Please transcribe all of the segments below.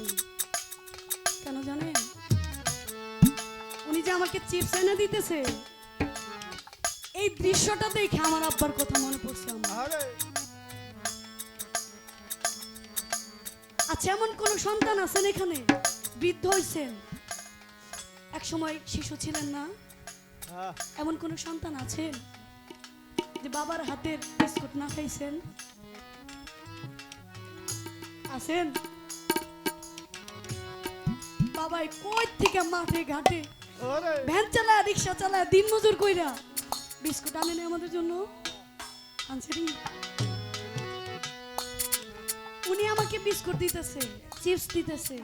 নাই। কেন জানেন? উনি যে আমাকে চিপস এনে দিতেছে, এই দৃশ্যটা দেখে আমার আব্বার কথা মনে পড়ছে আমার। আচ্ছা, এমন কোন সন্তান আছেন এখানে বৃদ্ধ হইছেন, এক সময় শিশু ছিলেন না? এমন কোন সন্তান আছেন যে বাবার হাতের বিস্কুট না খাইছেন? আছেন? বাবাই কই থেকে মাঠে ঘাটে ভ্যান চালায়, রিক্সা চালায়, দিন মজুর কইরা বিস্কুট আনে না আমাদের জন্য? আনছেন? উনি আমাকে বিস্কুট দিতেছে, চিপস দিতেছে।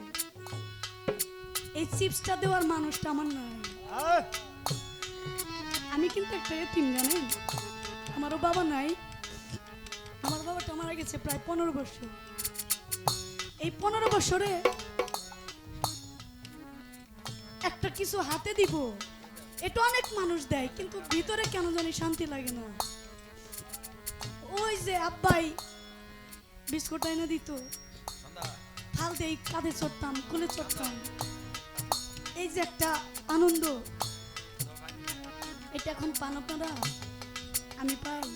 এই চিপসটা দেওয়ার মানুষটা আমার নাই। আমি কিন্তু একটা এতিম, জানেন? আমারও বাবা নাই। আমার বাবাটা মারা গেছে প্রায় 15 বছর। এই 15 বছরে একটা কিছু হাতে দিব, এটা অনেক মানুষ দেয়, কিন্তু ভিতরে কেন জানি শান্তি লাগে না। ওই যে আব্বাই বিস্কুট এনে দিত, ফাল দিয়ে কাঁধে চড়তাম, কোলে চড়তাম, এই যে একটা আনন্দ, এটা এখন পান আপনারা? আমি পাই?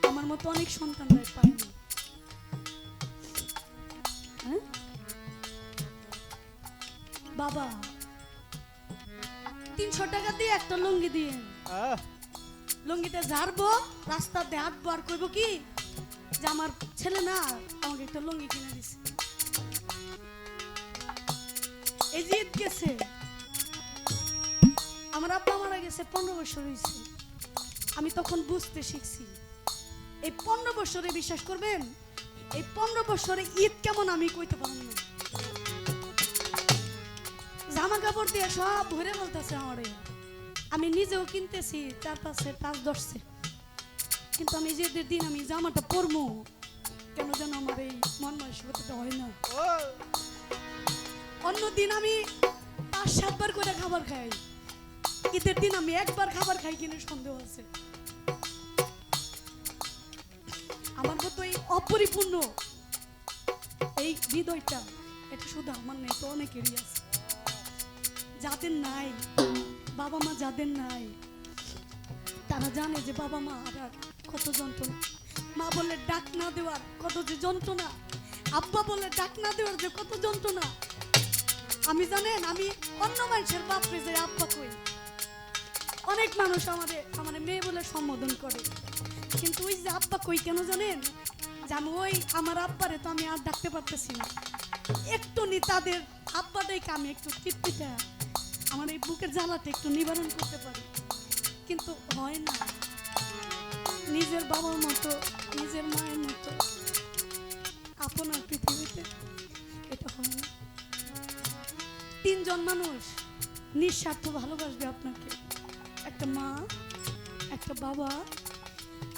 আমার মতো অনেক সন্তানরা পাই না। হ্যাঁ বাবা, 300 টাকা দিয়ে একটা লুঙ্গি দিয়ে, লুঙ্গিটা ঝাড়বো, রাস্তাতে হাঁটবো, আর কইবো কি যে আমার ছেলে না আমাকে একটা লুঙ্গি কিনে দিছে। এই যে ঈদ গেছে, আমার আব্বা মারা গেছে 15 বছর হয়েছে। আমি তখন বুঝতে শিখছি। এই 15 বছরে বিশ্বাস করবেন, এই 15 বছরে ঈদ কেমন আমি কইতে পারব না। জামা কাপড় দিয়ে সব ভরে বলতেছে আমারে, আমি নিজেও কিনতেছি 4-5 টাচ 10, কিন্তু আমি ঈদের দিন আমি জামাটা পরবো কেন যেন আমার এই মন মানসিকতাটা হয় না। অন্য দিন আমি 5-7 বার করে খাবার খাই, ঈদের দিন আমি একবার খাবার খাই কিনা সন্দেহ আছে। আমার মতো এই অপরিপূর্ণ এই হৃদয়টা, এটা শুধু আমার নেই, তো অনেকেরই আছে। যাদের নাই বাবা মা, যাদের নাই তারা জানে যে বাবা মা আর কত যন্ত্রণা, মা বলে ডাক না দেওয়ার কত যে যন্ত্রণা, আব্বা বলে ডাক না দেওয়ার যে কত যন্ত্রণা। আমি জানেন, আমি অন্য মানুষের বাপরে যে আব্বা কই, অনেক মানুষ আমাদের মেয়ে বলে সম্বোধন করে, কিন্তু ওই যে আব্বা কই কেন জানেন? যে আমি ওই আমার আব্বারে তো আমি আর ডাকতে পারতেছি না, একটু নি তাদের আব্বাটাকে আমি একটু তৃপ্তিটা, আমার এই বুকের জ্বালাটা একটু নিবারণ করতে পারি, কিন্তু হয় না। নিজের বাবার মতো, নিজের মায়ের মতো আপনার পৃথিবীতে এটা হয় না। 3 জন মানুষ নিঃস্বার্থ ভালোবাসবে আপনাকে, একটা মা, একটা বাবা,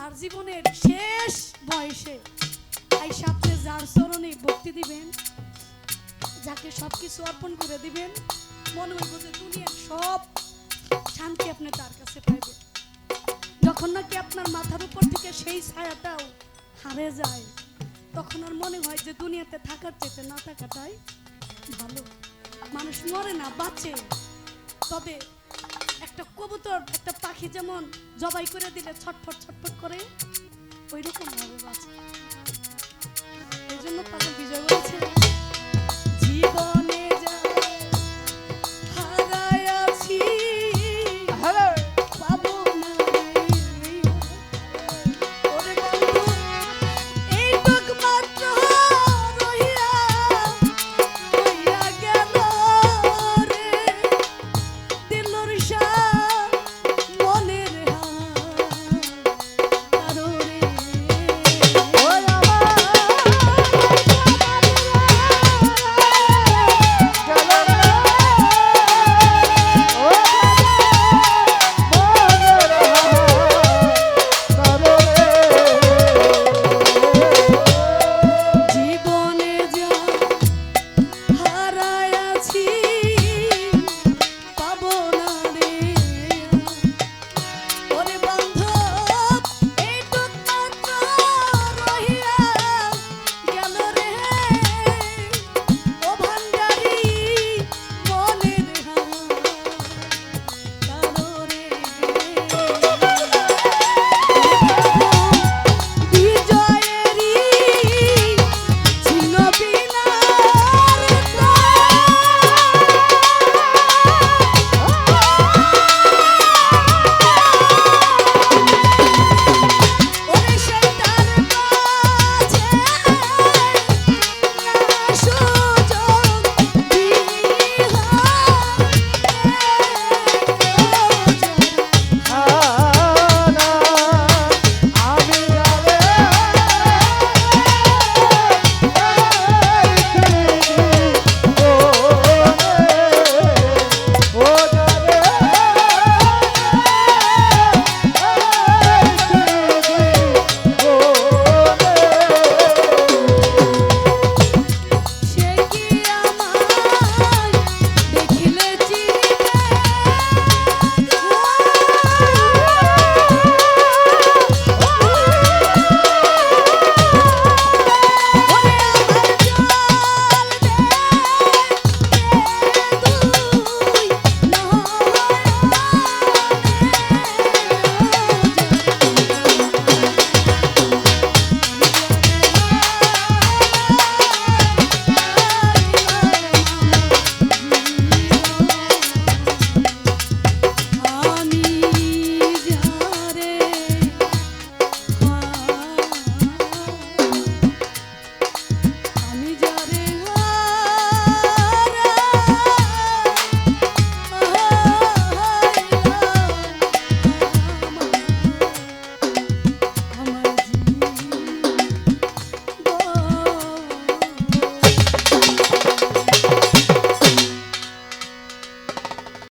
আর জীবনের শেষ বয়সে এই সাথে যার চরণে ভক্তি দিবেন, যাকে সবকিছু অর্পণ করে দিবেন, মনে হইব যে দুনিয়ার সব শান্তি আপনি তার কাছে পাইবেন। যখন নাকি আপনার মাথার উপর থেকে সেই ছায়াটাও হারিয়ে যায়, তখন আর মনে হয় যে দুনিয়াতে থাকার চেয়ে না থাকাটাই ভালো। মানুষ মরে না, বাঁচে, তবে একটা কবুতর, একটা পাখি যেমন জবাই করে দিলে ছটফট ছটফট করে, ওই রকম ভাবে বাঁচে। এই জন্য পাগল বিজয় বলেছে,